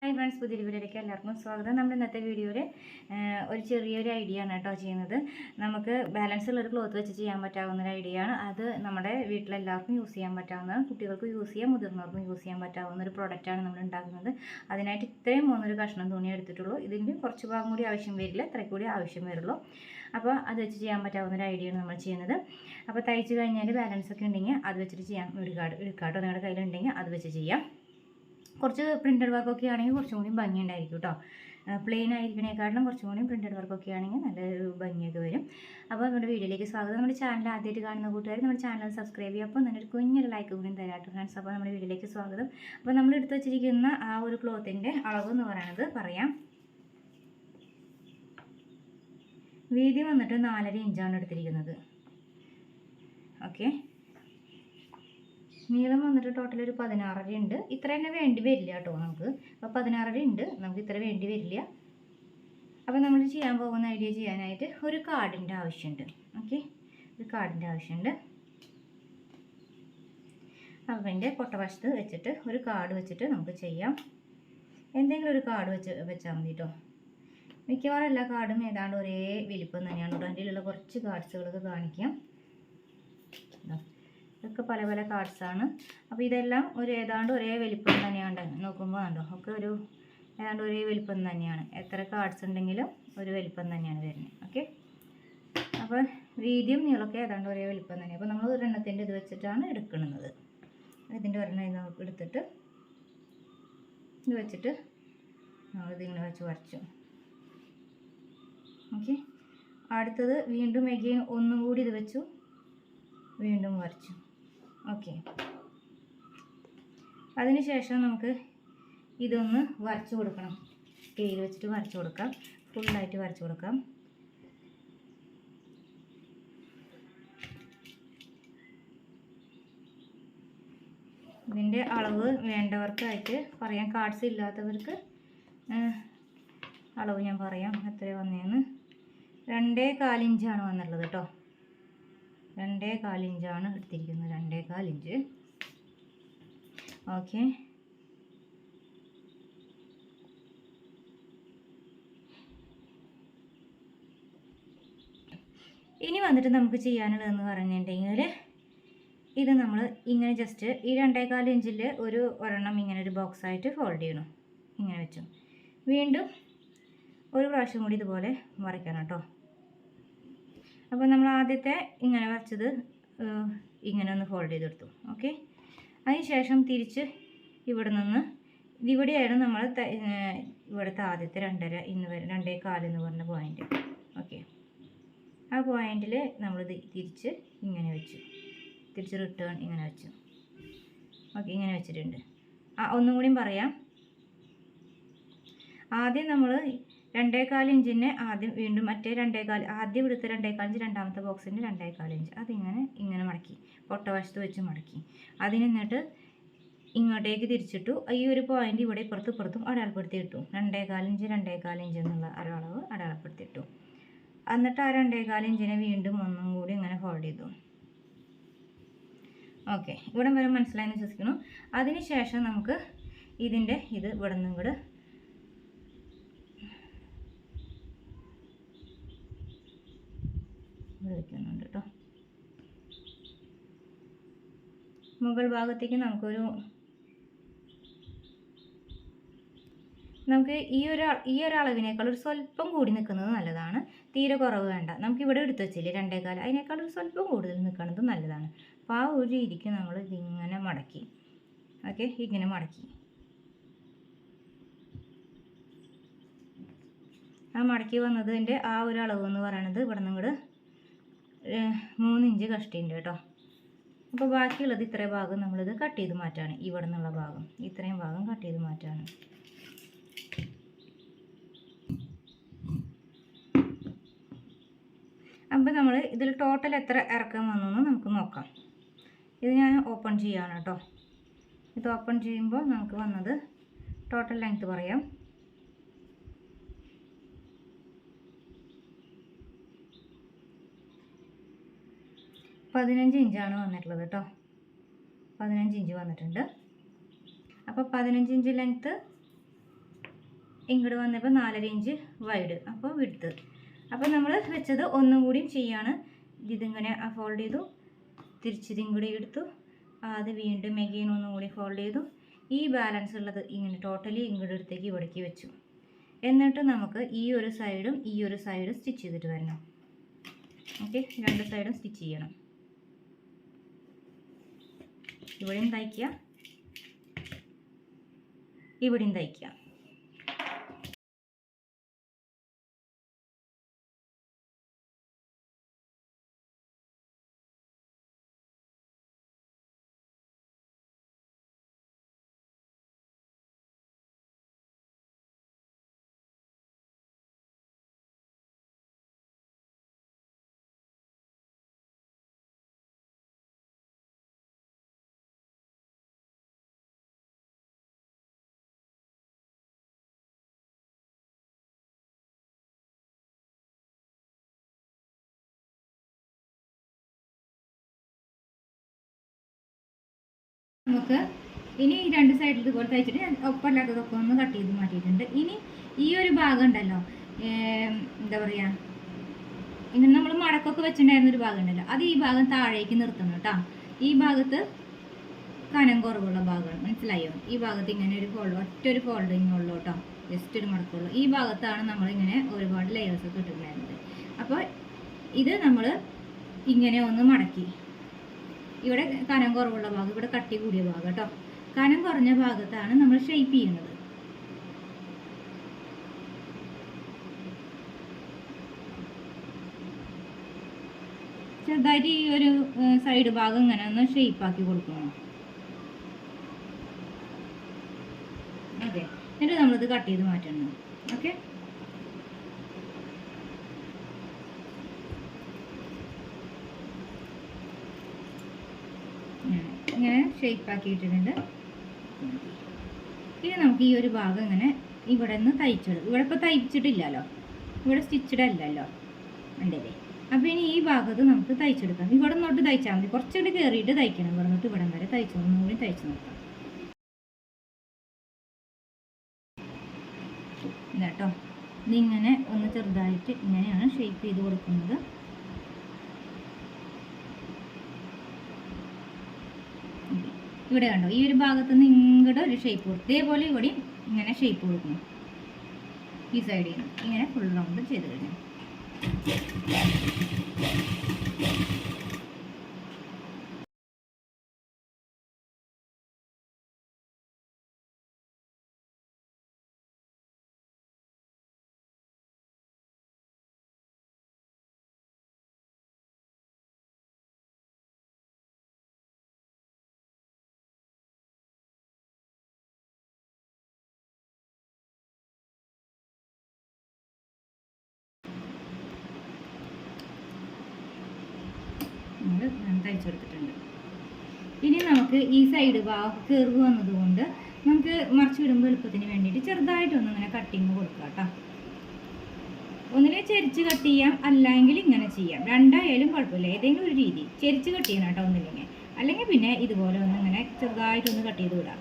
Hi friends, പുതിയൊരു വീഡിയോയിലേക്ക് എല്ലാവർക്കും സ്വാഗതം. നമ്മുടെ ഇന്നത്തെ വീഡിയോയിൽ ഒരു ചെറിയൊരു ഐഡിയ ആണ് കേട്ടോ ചെയ്യുന്നത്. നമുക്ക് ബാലൻസ് ഉള്ളൊരു ക്ലോത്ത് വെച്ച് ചെയ്യാൻ പറ്റാവുന്ന ഒരു ഐഡിയ ആണ്. അത് നമ്മുടെ വീട്ടിലെല്ലാവർക്കും യൂസ് ചെയ്യാൻ പറ്റാവുന്നതാണ്. കുട്ടികൾക്ക് യൂസ് ചെയ്യാം, മുതിർന്നവർക്കും യൂസ് ചെയ്യാൻ പറ്റാവുന്ന ഒരു പ്രൊഡക്റ്റാണ് നമ്മൾ ഉണ്ടാക്കുന്നത്. അതിനായിട്ട് ഇത്രയും മൂന്നൊരു കഷ്ണം തുണി എടുത്തിട്ടുള്ളൂ. ഇതിൻ്റെ കുറച്ച് ഭാഗം കൂടി ആവശ്യം വരില്ല, ഇത്ര കൂടി ആവശ്യം വരുള്ളൂ. അപ്പോൾ അത് വെച്ച് ചെയ്യാൻ പറ്റാവുന്ന ഒരു ഐഡിയ ആണ് നമ്മൾ ചെയ്യുന്നത്. അപ്പോൾ തയ്ച്ച് കഴിഞ്ഞാൽ ബാലൻസ് ഒക്കെ ഉണ്ടെങ്കിൽ അത് വെച്ചിട്ട് ചെയ്യാം. എടുക്കാട്ടോ നിങ്ങളുടെ കയ്യിലുണ്ടെങ്കിൽ അത് വെച്ച് ചെയ്യാം. കുറച്ച് പ്രിൻറ്റഡ് വർക്കൊക്കെ ആണെങ്കിൽ കുറച്ചും കൂടി ഭംഗി ഉണ്ടായിരിക്കും കേട്ടോ. പ്ലെയിൻ ആയിരിക്കണേക്കാട്ടിലും കുറച്ചും കൂടി പ്രിൻറ്റഡ് വർക്കൊക്കെ ആണെങ്കിൽ നല്ലൊരു ഭംഗിയൊക്കെ വരും. അപ്പോൾ നമ്മുടെ വീഡിയോയിലേക്ക് സ്വാഗതം. നമ്മുടെ ചാനൽ ആദ്യമായിട്ട് കാണുന്ന കൂട്ടുകാർ നമ്മുടെ ചാനൽ സബ്സ്ക്രൈബ് ചെയ്യുക. അപ്പോൾ നല്ലൊരു കുഞ്ഞൊരു ലൈക്ക് കൂടി തരാട്ടോ ഫ്രണ്ട്സ്. അപ്പോൾ നമ്മുടെ വീഡിയോയിലേക്ക് സ്വാഗതം. അപ്പോൾ നമ്മൾ എടുത്ത് വെച്ചിരിക്കുന്ന ആ ഒരു ക്ലോത്തിൻ്റെ അളവ് എന്ന് പറയുന്നത് പറയാം. വീതി വന്നിട്ട് 4.5 ഇഞ്ചാണ് എടുത്തിരിക്കുന്നത്. ഓക്കെ, നീളം വന്നിട്ട് ടോട്ടൽ ഒരു 16.5 ഉണ്ട്. ഇത്ര തന്നെ വേണ്ടി വരില്ല കേട്ടോ നമുക്ക്. അപ്പോൾ 16.5 ഉണ്ട്, നമുക്ക് ഇത്ര വേണ്ടി വരില്ല. അപ്പോൾ നമ്മൾ ചെയ്യാൻ പോകുന്ന ഐഡിയ ചെയ്യാനായിട്ട് ഒരു കാർഡിൻ്റെ ആവശ്യമുണ്ട്. ഓക്കെ, ഒരു കാർഡിൻ്റെ ആവശ്യമുണ്ട്. അതിൻ്റെ പൊട്ടവശത്ത് വെച്ചിട്ട് ഒരു കാർഡ് വെച്ചിട്ട് നമുക്ക് ചെയ്യാം. എന്തെങ്കിലും ഒരു കാർഡ് വെച്ചാൽ മതി കേട്ടോ. മിക്കവാറും എല്ലാ കാർഡും ഏതാണ്ട് ഒരേ വലിപ്പം തന്നെയാണ് കേട്ടോ. അതിൻ്റെ ഉള്ള കുറച്ച് കാർഡ്സുകളൊക്കെ കാണിക്കാം. ഇതൊക്കെ പല പല കാർഡ്സാണ്. അപ്പോൾ ഇതെല്ലാം ഏതാണ്ട് ഒരേ വലിപ്പം തന്നെയാണ്. നോക്കുമ്പോൾ കണ്ടോ, ഒക്കെ ഏതാണ്ട് ഒരേ വലിപ്പം തന്നെയാണ്. എത്ര കാർഡ്സ് ഉണ്ടെങ്കിലും ഒരു വലിപ്പം തന്നെയാണ് വരുന്നത്. ഓക്കെ, അപ്പോൾ വീതിയും നീളമൊക്കെ ഏതാണ്ട് ഒരേ വലിപ്പം തന്നെ. അപ്പോൾ നമ്മൾ ഒരെണ്ണത്തിൻ്റെ ഇത് വെച്ചിട്ടാണ് എടുക്കുന്നത്. ഇതിൻ്റെ ഒരെണ്ണം എടുത്തിട്ട് ഇത് വെച്ചിട്ട് നമ്മളിതിങ്ങനെ വെച്ച് വരച്ചു. ഓക്കെ, അടുത്തത് വീണ്ടും എഗെയിൻ ഒന്നും കൂടി ഇത് വെച്ചു, വീണ്ടും വരച്ചു. ഓക്കെ, അതിനുശേഷം നമുക്ക് ഇതൊന്ന് വരച്ചു കൊടുക്കണം. സ്കെയിൽ വെച്ചിട്ട് വരച്ചു കൊടുക്കാം. ഫുള്ളായിട്ട് വരച്ചു കൊടുക്കാം. ഇതിൻ്റെ അളവ് വേണ്ടവർക്കായിട്ട് പറയാം. കാർഡ്സ് ഇല്ലാത്തവർക്ക് അളവ് ഞാൻ പറയാം എത്ര വന്നതെന്ന്. 2.25 ഇഞ്ചാണ് വന്നുള്ളത് കേട്ടോ. 2.25 ഇഞ്ചാണ് എടുത്തിരിക്കുന്നത്. 2.25 ഇഞ്ച്. ഓക്കെ, ഇനി വന്നിട്ട് നമുക്ക് ചെയ്യാനുള്ളതെന്ന് പറഞ്ഞിട്ടുണ്ടെങ്കിൽ ഇത് നമ്മൾ ഇങ്ങനെ ജസ്റ്റ് ഈ 2.25 ഇഞ്ചിൽ ഒരെണ്ണം ഇങ്ങനെ ഒരു ബോക്സായിട്ട് ഫോൾഡ് ചെയ്യണം. ഇങ്ങനെ വെച്ചു വീണ്ടും ഒരു പ്രാവശ്യം കൂടി ഇതുപോലെ മറിക്കണം കേട്ടോ. അപ്പോൾ നമ്മൾ ആദ്യത്തെ ഇങ്ങനെ വരച്ചത് ഇങ്ങനെ ഒന്ന് ഫോൾഡ് ചെയ്തെടുത്തു. ഓക്കെ, അതിന് ശേഷം തിരിച്ച് ഇവിടെയാണ് നമ്മൾ ഇവിടുത്തെ ആദ്യത്തെ 2.25 എന്ന് പറഞ്ഞ പോയിൻ്റ്. ഓക്കെ, ആ പോയിൻ്റിൽ നമ്മൾ തിരിച്ച് ഇങ്ങനെ വെച്ചു. തിരിച്ച് റിട്ടേൺ ഇങ്ങനെ വെച്ചു. ഓക്കെ, ഇങ്ങനെ വെച്ചിട്ടുണ്ട്. ഒന്നും കൂടിയും പറയാം. ആദ്യം നമ്മൾ 2.25 ഇഞ്ചിനെ വീണ്ടും മറ്റേ 2.25 ആദ്യം എടുത്ത 2.25 ഇഞ്ച് രണ്ടാമത്തെ ബോക്സിൻ്റെ 2.25 ഇഞ്ച് അതിങ്ങനെ മടക്കി പൊട്ടവശത്ത് വെച്ച് മടക്കി. എന്നിട്ട് ഇങ്ങോട്ടേക്ക് തിരിച്ചിട്ടു. ഈ ഒരു പോയിന്റ് ഇവിടെ ഇപ്പുറത്തും അടയാളപ്പെടുത്തി ഇട്ടു. 2.25 ഇഞ്ച് എന്നുള്ള ഒരളവ് അടയാളപ്പെടുത്തി ഇട്ടു. എന്നിട്ട് ആ 2.25 ഇഞ്ചിനെ വീണ്ടും ഒന്നും കൂടി ഇങ്ങനെ ഫോൾഡ് ചെയ്തു. ഓക്കെ, ഇവിടെ വരെ മനസ്സിലായെന്ന് വിശ്വസിക്കുന്നു. അതിനുശേഷം നമുക്ക് ഇത് ഇവിടെ നിന്നും കൂടെ വയ്ക്കുന്നുണ്ട് കേട്ടോ. മുകൾ ഭാഗത്തേക്ക് നമുക്ക് ഈ ഒരളവിനേക്കാൾ ഒരു സ്വല്പം കൂടി നിൽക്കുന്നത് നല്ലതാണ്. തീരെ കുറവ് വേണ്ട. നമുക്കിവിടെ എടുത്ത് വെച്ചില്ലേ 2.25, അതിനേക്കാൾ ഒരു സ്വല്പം കൂടുതൽ നിൽക്കുന്നത് നല്ലതാണ്. അപ്പോൾ ആ ഒരു രീതിക്ക് നമ്മൾ ഇതിങ്ങനെ മടക്കി. ഓക്കെ, ഇങ്ങനെ മടക്കി. ആ മടക്കി വന്നതിൻ്റെ ആ ഒരു അളവ് എന്ന് പറയുന്നത് ഇവിടെ നിന്ന് 3 ഇഞ്ച് കഷ്ടിയുണ്ട് കേട്ടോ. അപ്പോൾ ബാക്കിയുള്ളത് ഇത്രയും ഭാഗം നമ്മളിത് കട്ട് ചെയ്ത് മാറ്റാണ്. ഇവിടെ നിന്നുള്ള ഭാഗം ഇത്രയും ഭാഗം കട്ട് ചെയ്ത് മാറ്റാണ്. അപ്പോൾ നമ്മൾ ഇതിൽ ടോട്ടൽ എത്ര ഇറക്കം വന്നെന്ന് നമുക്ക് നോക്കാം. ഇത് ഞാൻ ഓപ്പൺ ചെയ്യാണ് കേട്ടോ. ഇത് ഓപ്പൺ ചെയ്യുമ്പോൾ നമുക്ക് വന്നത് ടോട്ടൽ ലെങ്ത് പറയാം. 15 ഇഞ്ചാണ് വന്നിട്ടുള്ളത് കേട്ടോ. 15 ഇഞ്ച് വന്നിട്ടുണ്ട്. അപ്പോൾ 15 ഇഞ്ച് ലെങ്ത്ത് ഇങ്ങോട്ട് വന്നപ്പോൾ 4.5 ഇഞ്ച് വൈഡ്, അപ്പോൾ വിഡ്ത്ത്. അപ്പോൾ നമ്മൾ വെച്ചത് ഒന്നും കൂടി ചെയ്യാണ്. ഇതിങ്ങനെ ഫോൾഡ് ചെയ്തു, തിരിച്ചിതും കൂടി എടുത്തു, അത് വീണ്ടും മെഗെയിൻ ഒന്നും കൂടി ഫോൾഡ് ചെയ്തു. ഈ ബാലൻസ് ഉള്ളത് ഇങ്ങനെ ടോട്ടലി ഇങ്ങോട്ട് അടുത്തേക്ക് ഇവിടേക്ക് വെച്ചു. എന്നിട്ട് നമുക്ക് ഈ ഒരു സൈഡും സ്റ്റിച്ച് ചെയ്തിട്ട് വരണം. ഓക്കെ, 2 സൈഡും സ്റ്റിച്ച് ചെയ്യണം. ഇവിടെയും തയ്ക്കുക, ഇവിടെയും തയ്ക്കുക. നമുക്ക് ഇനി ഈ 2 സൈഡിൽ ഇതുപോലെ തയ്ച്ചിട്ട് ഒപ്പമല്ലാത്തതൊക്കെ ഒന്ന് കട്ട് ചെയ്ത് മാറ്റിയിട്ടുണ്ട്. ഇനി ഈ ഒരു ഭാഗം ഉണ്ടല്ലോ, എന്താ പറയുക, ഇങ്ങനെ നമ്മൾ മടക്കൊക്കെ വെച്ചിട്ടുണ്ടായിരുന്നൊരു ഭാഗം ഉണ്ടല്ലോ, അത് ഈ ഭാഗം താഴേക്ക് നിർത്തണം കേട്ടോ. ഈ ഭാഗത്ത് കനം കുറവുള്ള ഭാഗമാണ്, മനസ്സിലായോ? ഈ ഭാഗത്ത് ഇങ്ങനെ ഒരു ഫോൾഡ്, ഒറ്റൊരു ഫോൾഡിങ് ഉള്ളൂ കേട്ടോ, ജസ്റ്റ് ഒരു മടക്കുള്ളൂ. ഈ ഭാഗത്താണ് നമ്മളിങ്ങനെ ഒരുപാട് ലെയേഴ്സ് ഒക്കെ ഇട്ടിട്ടുണ്ടായിരുന്നത്. അപ്പോൾ ഇത് നമ്മൾ ഇങ്ങനെ ഒന്ന് മടക്കി, ഇവിടെ കനം കുറവുള്ള ഭാഗം, ഇവിടെ കട്ടി കൂടിയ ഭാഗം കേട്ടോ. കനം കുറഞ്ഞ ഭാഗത്താണ് നമ്മൾ ഷേപ്പ് ചെയ്യുന്നത്. ചെറുതായിട്ട് ഈ ഒരു സൈഡ് ഭാഗം ഇങ്ങനെ ഒന്ന് ഷേപ്പാക്കി കൊടുക്കണം. ഓക്കെ, എന്നിട്ട് നമ്മളിത് കട്ട് ചെയ്ത് മാറ്റണം. ഓക്കെ, ഇങ്ങനെ ഷേപ്പാക്കിയിട്ടുണ്ട്. ഇനി നമുക്ക് ഈ ഒരു ഭാഗം ഇങ്ങനെ ഇവിടെ നിന്ന് തയ്ച്ചിടും. ഇവിടെ ഇപ്പോൾ തയ്ച്ചിട്ടില്ലല്ലോ, ഇവിടെ സ്റ്റിച്ചഡ് അല്ലല്ലോ, ഉണ്ടല്ലേ? അപ്പോൾ ഇനി ഈ ഭാഗത്ത് നമുക്ക് തയ്ച്ചെടുക്കാം. ഇവിടെ നിന്നോട്ട് തയ്ച്ചാൽ മതി, കുറച്ചുകൂടി കയറിയിട്ട് തയ്ക്കണം. ഇവിടെ നിന്നിട്ട് ഇവിടം വരെ ഒന്നും കൂടി തയ്ച്ച് നിർത്താം. ഇതാട്ടോ, ഇതിങ്ങനെ ഒന്ന് ചെറുതായിട്ട് ഇങ്ങനെയാണ് ഷേപ്പ് ചെയ്ത് കൊടുക്കുന്നത്. ഇവിടെ കണ്ടോ, ഈ ഒരു ഭാഗത്ത് നിന്ന് ഇങ്ങോട്ട് ഒരു ഷേപ്പ് കൊടുക്കും. ഇതേപോലെ ഇവിടെയും ഇങ്ങനെ ഷേപ്പ് കൊടുക്കണം. ഈ സൈഡിൽ നിന്ന് ഇങ്ങനെ ഫുൾ റൗണ്ട് ചെയ്ത് കഴിഞ്ഞു. തയ്ച്ചെടുത്തിട്ടുണ്ട്. ഇനി നമുക്ക് ഈ സൈഡ് കയറുക വന്നതുകൊണ്ട് നമുക്ക് മറിച്ച് വിടുമ്പോൾ എളുപ്പത്തിന് വേണ്ടിയിട്ട് ചെറുതായിട്ടൊന്നും ഇങ്ങനെ കട്ടിങ് കൊടുക്കുക കേട്ടോ. ഒന്നിലെ ചെരിച്ച് കട്ട് ചെയ്യാം, അല്ലെങ്കിൽ ഇങ്ങനെ ചെയ്യാം. രണ്ടായാലും കുഴപ്പമില്ല, ഏതെങ്കിലും ഒരു രീതി ചെരിച്ച് കട്ട് ചെയ്യണം കേട്ടോ, ഒന്നില്ലെങ്കിൽ. അല്ലെങ്കിൽ പിന്നെ ഇതുപോലെ ഒന്ന് ഇങ്ങനെ ചെറുതായിട്ടൊന്ന് കട്ട് ചെയ്ത് വിടാം.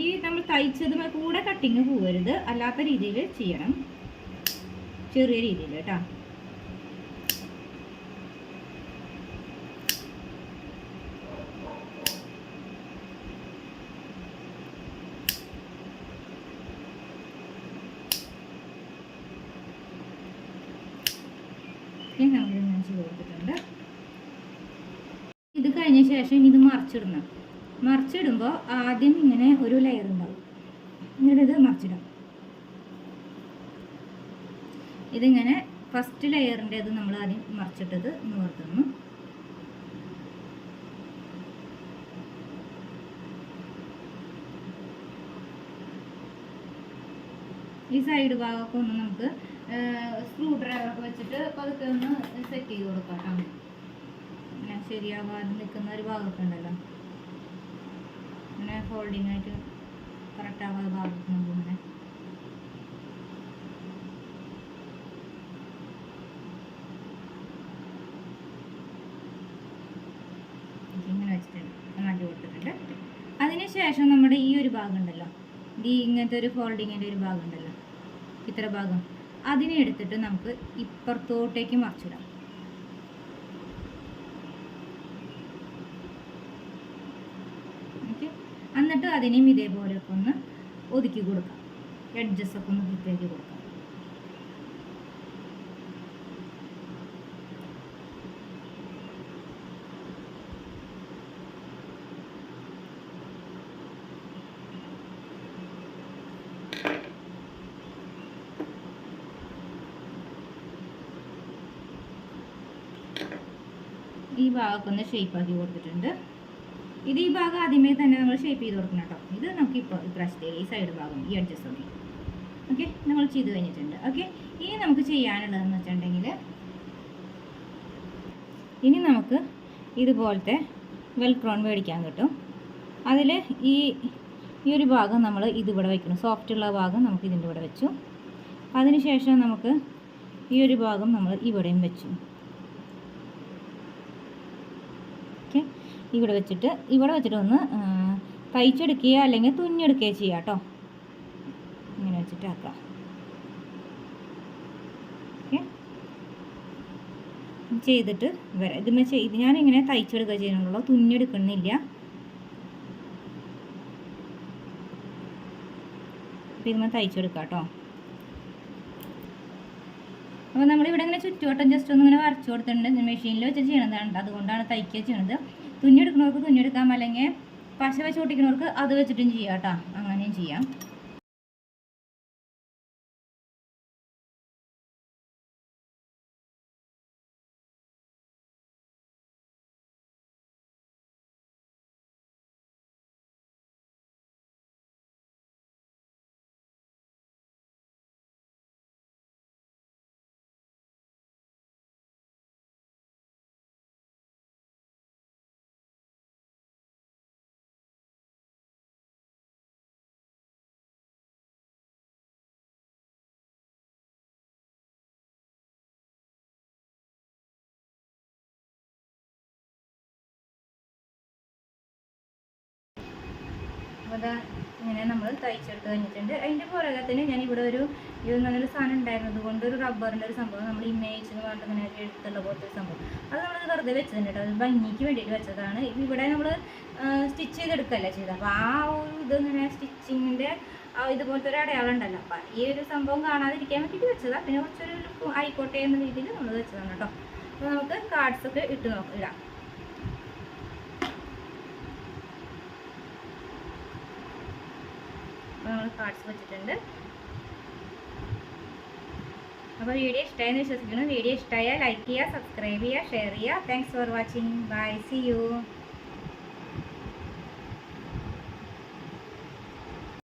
ഈ നമ്മൾ തയ്ച്ചത് കൂടെ കട്ടിങ് പോകരുത്, അല്ലാത്ത രീതിയിൽ ചെയ്യണം, ചെറിയ രീതിയിൽ കേട്ടോ. നമ്മളിങ്ങനെ ചെയ്ത് കൊടുത്തിട്ടുണ്ട്. ഇത് കഴിഞ്ഞ ശേഷം ഇത് മറിച്ചിടണം. മറിച്ചിടുമ്പോൾ ആദ്യം ഇങ്ങനെ ഒരു ലെയർ ഉണ്ടാവും, ഇങ്ങനെ ഇത് മറിച്ചിടാം. ഇതിങ്ങനെ ഫസ്റ്റ് ലെയറിൻ്റെ ഇത് നമ്മൾ ആദ്യം മറിച്ചിട്ടത് നിവർത്തുന്നു. ഈ സൈഡ് ഭാഗമൊക്കെ ഒന്ന് നമുക്ക് സ്ക്രൂ ഡ്രൈവറൊക്കെ വെച്ചിട്ട് പതുക്കെ ഒന്ന് സെറ്റ് ചെയ്ത് കൊടുക്കാം കേട്ടോ. അങ്ങനെ ശരിയാവാതെ നിൽക്കുന്ന ഒരു ഭാഗമൊക്കെ ഉണ്ടല്ലോ, അങ്ങനെ ഫോൾഡിങ് ആയിട്ട് കറക്റ്റ് ആവാതെ ഭാഗത്ത് നമുക്ക് ഇങ്ങനെ വെച്ചിട്ടുണ്ട്, മാറ്റി കൊടുത്തിട്ടുണ്ട്. അതിനുശേഷം നമ്മുടെ ഈ ഒരു ഭാഗം ഉണ്ടല്ലോ, ഈ ഇങ്ങനത്തെ ഒരു ഫോൾഡിങ്ങിൻ്റെ ഒരു ഭാഗം ഉണ്ടല്ലോ, ഇത്ര ഭാഗം, അതിനെ എടുത്തിട്ട് നമുക്ക് ഇപ്പുറത്തോട്ടേക്ക് മറിച്ചിടാം. ഓക്കെ, എന്നിട്ട് അതിനെയും ഇതേപോലെയൊക്കെ ഒന്ന് ഒതുക്കി കൊടുക്കാം, എഡ്ജസൊക്കെ ഒന്ന് വൃത്തിയാക്കി കൊടുക്കാം. ഈ ഭാഗമൊക്കെ ഒന്ന് ഷേപ്പാക്കി കൊടുത്തിട്ടുണ്ട്. ഇത് ഈ ഭാഗം ആദ്യമേ തന്നെ നമ്മൾ ഷേപ്പ് ചെയ്ത് കൊടുക്കണം കേട്ടോ. ഇത് നമുക്കിപ്പോൾ ഇപ്രാവശ്യത്തെ ഈ സൈഡ് ഭാഗം, ഈ അഡ്ജസ്റ്റ് ഒക്കെ ഓക്കെ നമ്മൾ ചെയ്ത് കഴിഞ്ഞിട്ടുണ്ട്. ഓക്കെ, ഇനി നമുക്ക് ചെയ്യാനുള്ളതെന്ന് വെച്ചിട്ടുണ്ടെങ്കിൽ, ഇനി നമുക്ക് ഇതുപോലത്തെ വെൽക്രോൺ മേടിക്കാൻ കിട്ടും. അതിൽ ഈ ഒരു ഭാഗം നമ്മൾ ഇതിവിടെ വയ്ക്കണം, സോഫ്റ്റുള്ള ഭാഗം നമുക്ക് ഇതിൻ്റെ ഇവിടെ വെച്ചു. അതിനുശേഷം നമുക്ക് ഈ ഒരു ഭാഗം നമ്മൾ ഇവിടെയും വെച്ചു. ഓക്കെ, ഇവിടെ വെച്ചിട്ട് ഒന്ന് തയ്ച്ചെടുക്കുക അല്ലെങ്കിൽ തുന്നിയെടുക്കുകയോ ചെയ്യാം കേട്ടോ. ഇങ്ങനെ വെച്ചിട്ട് ആക്കാം. ഓക്കെ, ചെയ്തിട്ട് വരാം. ഇത് ഞാനിങ്ങനെ തയ്ച്ചെടുക്കുക ചെയ്യുന്നുള്ളൂ, തുന്നിയെടുക്കണമെന്നില്ല. അപ്പോൾ ഇതുമ്മേ തയ്ച്ചെടുക്കാം കേട്ടോ. അപ്പോൾ നമ്മളിവിടെ ഇങ്ങനെ ചുറ്റുവട്ടം ജസ്റ്റ് ഒന്ന് ഇങ്ങനെ വരച്ചു കൊടുത്തിട്ടുണ്ട്. മെഷീനിൽ വെച്ച് ചെയ്യണതാണ്, അതുകൊണ്ടാണ് തയ്ക്കുക ചെയ്യണത്. തുന്നിയെടുക്കുന്നവർക്ക് തുന്നിയെടുക്കാം, അല്ലെങ്കിൽ പശ വെച്ച് ഒട്ടിക്കുന്നവർക്ക് അത് വെച്ചിട്ടും ചെയ്യാം കേട്ടോ, അങ്ങനെയും ചെയ്യാം. അപ്പോൾ അതാ ഇങ്ങനെ നമ്മൾ തയ്ച്ചെടുത്ത് കഴിഞ്ഞിട്ടുണ്ട്. അതിൻ്റെ പുറകത്തിന് ഞാൻ ഇവിടെ ഇത് നല്ലൊരു സാധനം ഉണ്ടായിരുന്നത് കൊണ്ട് ഒരു റബ്ബറിൻ്റെ ഒരു സംഭവം, നമ്മൾ ഇമേജ് എന്ന് പറഞ്ഞിട്ട് ഇങ്ങനെ എടുത്തുള്ള പോലത്തെ ഒരു സംഭവം, അത് നമ്മൾ വെറുതെ വെച്ചതുണ്ട് കേട്ടോ. അത് ഭംഗിക്ക് വേണ്ടിയിട്ട് വെച്ചതാണ്. ഇവിടെ നമ്മൾ സ്റ്റിച്ച് ചെയ്തെടുക്കുകയല്ല ചെയ്തത്. അപ്പോൾ ആ ഒരു ഇതിങ്ങനെ സ്റ്റിച്ചിങ്ങിൻ്റെ ഇതുപോലത്തെ ഒരു അടയാളം ഉണ്ടല്ലോ, അപ്പം ഈ ഒരു സംഭവം കാണാതിരിക്കാൻ വേണ്ടിയിട്ട് വെച്ചതാണ്. പിന്നെ കുറച്ചൊരു ആയിക്കോട്ടെ എന്ന രീതിയിൽ നമ്മൾ വെച്ചതാണ് കേട്ടോ. അപ്പോൾ നമുക്ക് കാർഡ്സൊക്കെ ഇടാം. നമ്മൾ കാർഡ്സ് വെച്ചിട്ടുണ്ട്. അപ്പോൾ വീഡിയോ ഇഷ്ടമായെന്ന് വിശ്വസിക്കുന്നു. വീഡിയോ ഇഷ്ടമായാൽ ലൈക്ക് ചെയ്യുക, സബ്സ്ക്രൈബ് ചെയ്യുക, ഷെയർ ചെയ്യുക. Thanks for watching. Bye, see U.